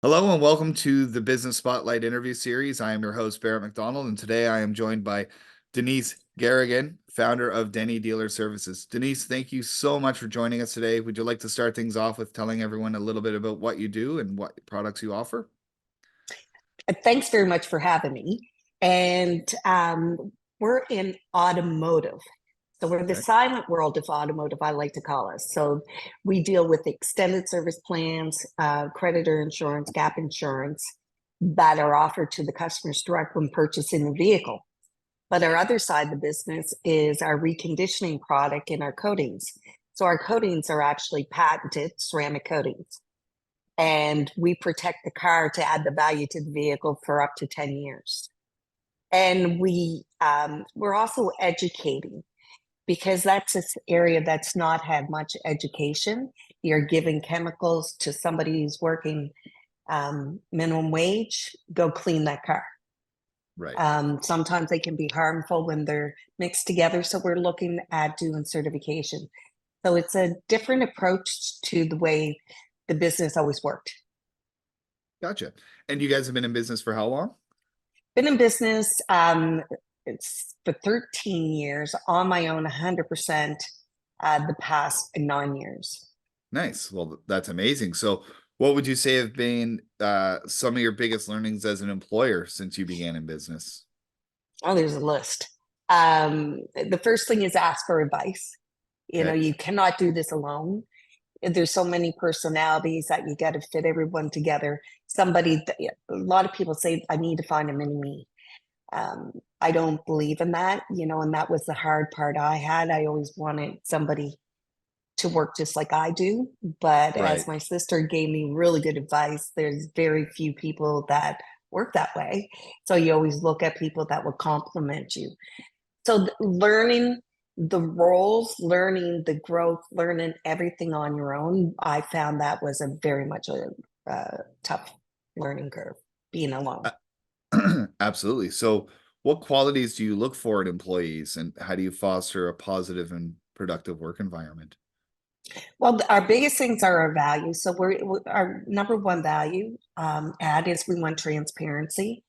Hello and welcome to the Business Spotlight interview series. I am your host, Barrett McDonald, and today I am joined by Denise Garagan, founder of Denny Dealer Services. Denise, thank you so much for joining us today. Would you like to start things off with telling everyone a little bit about what you do and what products you offer? Thanks very much for having me. And we're in automotive. So we're the Okay. silent world of automotive, I like to call us. So we deal with extended service plans, creditor insurance, gap insurance that are offered to the customers direct when purchasing the vehicle. But our other side of the business is our reconditioning product and our coatings. So our coatings are actually patented ceramic coatings, and we protect the car to add the value to the vehicle for up to 10 years. And we're also educating, because that's this area that's not had much education. You're giving chemicals to somebody who's working minimum wage, go clean that car. Right. Sometimes they can be harmful when they're mixed together. So we're looking at doing certification. So it's a different approach to the way the business always worked. Gotcha. And you guys have been in business for how long? Been in business it's for 13 years on my own, 100%, the past 9 years. Nice. Well, that's amazing. So, what would you say have been some of your biggest learnings as an employer since you began in business? Oh, there's a list. The first thing is ask for advice. Okay. You cannot do this alone. There's so many personalities that you got to fit everyone together. A lot of people say, I need to find a mini me. I don't believe in that, and that was the hard part I had. I always wanted somebody to work just like I do. But as Right. my sister gave me really good advice, there's very few people that work that way. So you always look at people that will complement you. So learning the roles, learning the growth, learning everything on your own, I found that was a very much a tough learning curve being alone. Absolutely. So, what qualities do you look for in employees, and how do you foster a positive and productive work environment? Well, our biggest things are our values. So our number one value add is we want transparency.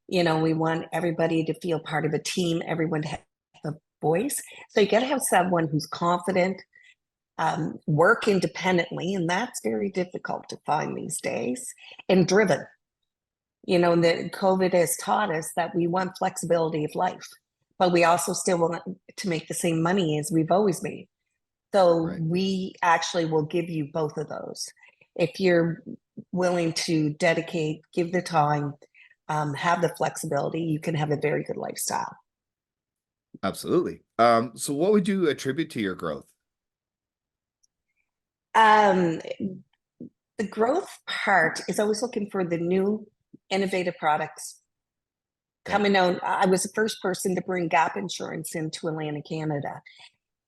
We want everybody to feel part of a team, everyone to have a voice. So you got to have someone who's confident, work independently, and that's very difficult to find these days, and driven. That COVID has taught us that we want flexibility of life, but we also still want to make the same money as we've always made. So Right. we actually will give you both of those. If you're willing to dedicate, give the time, have the flexibility, you can have a very good lifestyle. Absolutely. So what would you attribute to your growth? Um, the growth part is always looking for the new innovative products Okay. coming out. I was the first person to bring gap insurance into Atlantic, Canada.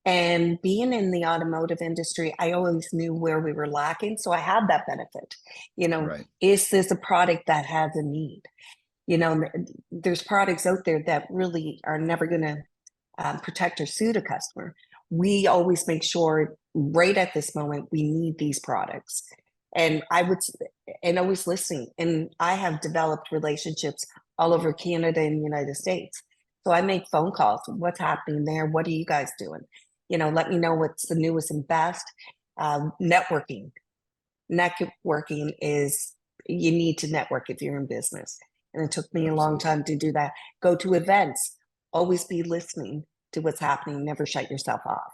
And being in the automotive industry, I always knew where we were lacking. So I had that benefit. Right. Is this a product that has a need? There's products out there that really are never going to protect or suit a customer. We always make sure right at this moment we need these products. And and always listening. And I have developed relationships all over Canada and the United States. So I make phone calls. What's happening there? What are you guys doing? Let me know what's the newest and best. Networking. Networking is, you need to network if you're in business. And it took me a long Absolutely. time to do that. Go to events, always be listening to what's happening, never shut yourself off.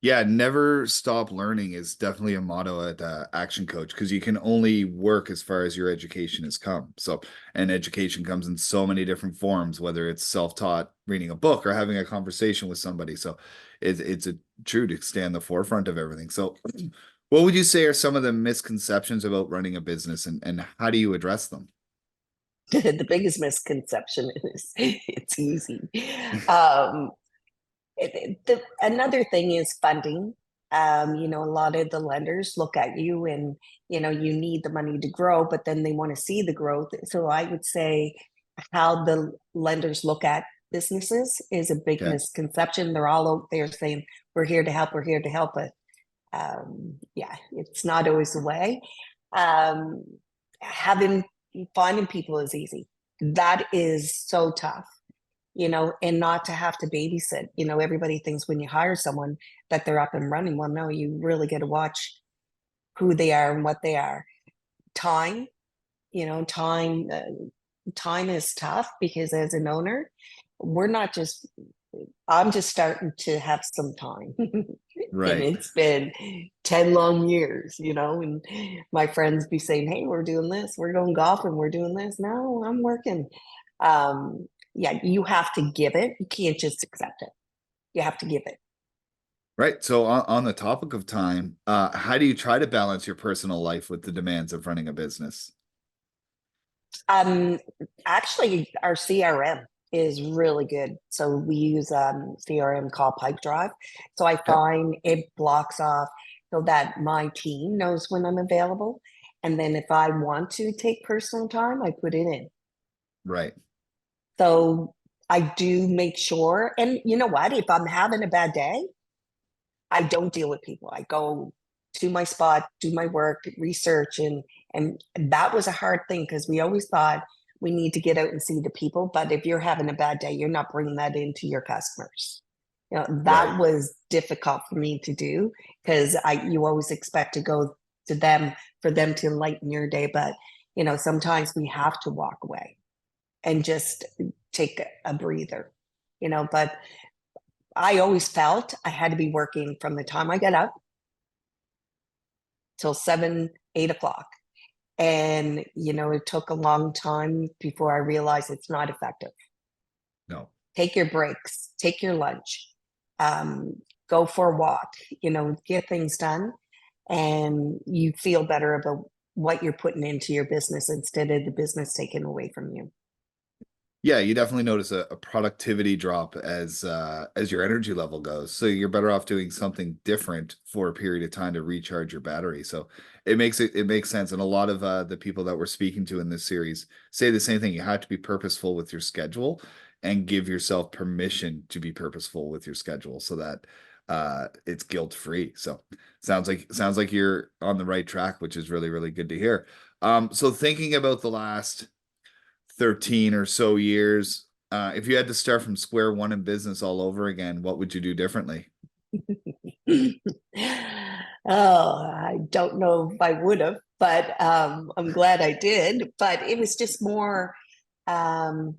Yeah, never stop learning is definitely a motto at Action Coach because you can only work as far as your education has come. So, and education comes in so many different forms, whether it's self-taught, reading a book, or having a conversation with somebody. So, it's a true to stay on the forefront of everything. So, what would you say are some of the misconceptions about running a business, and how do you address them? The biggest misconception is it's easy. Um, Another thing is funding. A lot of the lenders look at you and, you need the money to grow, but then they want to see the growth. So I would say how the lenders look at businesses is a big Okay. misconception. They're all out there saying, we're here to help, we're here to help. But yeah, it's not always the way. Um, having finding people is easy. That is so tough, and not to have to babysit. Everybody thinks when you hire someone that they're up and running. Well, no, you really get to watch who they are and what they are. Time, time is tough because as an owner, we're not just I'm just starting to have some time. And Right. it's been 10 long years, and my friends be saying, "Hey, we're doing this, we're going golfing, we're doing this." No, I'm working. Yeah, you have to give it. You can't just accept it. You have to give it. Right. So on the topic of time, how do you try to balance your personal life with the demands of running a business? Um, Actually, our CRM is really good. So we use CRM called Pipe Drive. So I Okay. find it blocks off so that my team knows when I'm available. And then if I want to take personal time, I put it in. Right. So I do make sure. And you know what? If I'm having a bad day, I don't deal with people. I go to my spot, do my work, research, and that was a hard thing because we always thought we need to get out and see the people. But if you're having a bad day, you're not bringing that into your customers. Right. That was difficult for me to do because I you always expect to go to them for them to lighten your day, but sometimes we have to walk away and just take a breather. But I always felt I had to be working from the time I got up till 7, 8 o'clock. And, it took a long time before I realized it's not effective. No. Take your breaks, take your lunch, um, go for a walk, get things done. And you feel better about what you're putting into your business instead of the business taken away from you. Yeah, you definitely notice a productivity drop as your energy level goes. So you're better off doing something different for a period of time to recharge your battery. So it makes sense. And a lot of the people that we're speaking to in this series say the same thing. You have to be purposeful with your schedule and give yourself permission to be purposeful with your schedule so that it's guilt free. So sounds like you're on the right track, which is really, really good to hear. So thinking about the last 13 or so years. If you had to start from square one in business all over again, what would you do differently? Oh, I don't know if I would have, but I'm glad I did. But it was just more, um,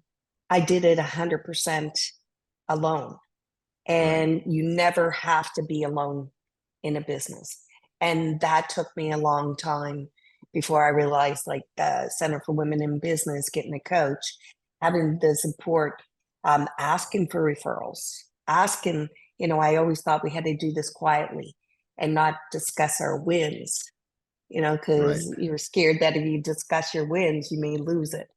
I did it 100% alone. Right. And you never have to be alone in a business. And that took me a long time before I realized, like the Center for Women in Business, getting a coach, having the support, asking for referrals, asking, I always thought we had to do this quietly and not discuss our wins, Right. because you're scared that if you discuss your wins, you may lose it,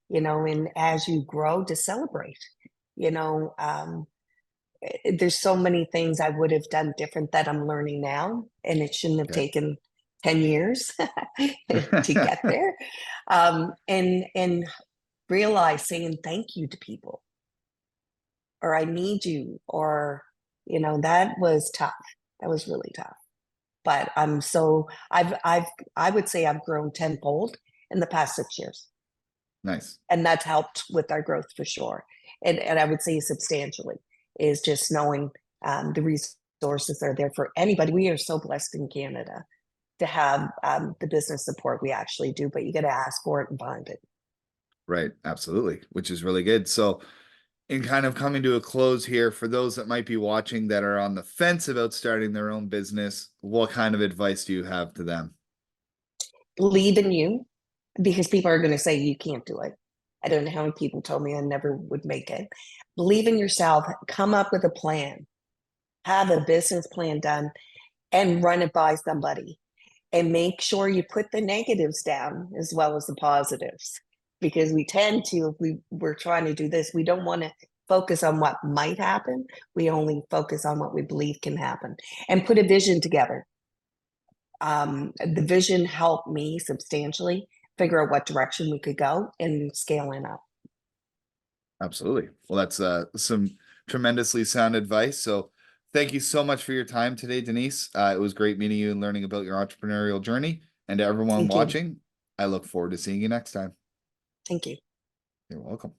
and as you grow to celebrate, you know, um, there's so many things I would have done different that I'm learning now, and it shouldn't have Okay. taken 10 years to get there. And realize saying thank you to people, or I need you, or that was tough. That was really tough. But I would say I've grown tenfold in the past 6 years, Nice. and that's helped with our growth for sure. And I would say substantially is just knowing the resources are there for anybody. We are so blessed in Canada to have the business support we actually do, but you got to ask for it and find it. Right. Absolutely. Which is really good. So, in kind of coming to a close here, for those that might be watching that are on the fence about starting their own business, what kind of advice do you have to them? Believe in you, because people are going to say you can't do it. I don't know how many people told me I never would make it. Believe in yourself, come up with a plan, have a business plan done, and run it by somebody. And make sure you put the negatives down as well as the positives, because we tend to, if we're trying to do this, we don't want to focus on what might happen. We only focus on what we believe can happen, and put a vision together. The vision helped me substantially figure out what direction we could go and scaling up. Absolutely. Well, that's some tremendously sound advice. So, thank you so much for your time today, Denise. It was great meeting you and learning about your entrepreneurial journey. And to everyone Thank you. watching, I look forward to seeing you next time. Thank you. You're welcome.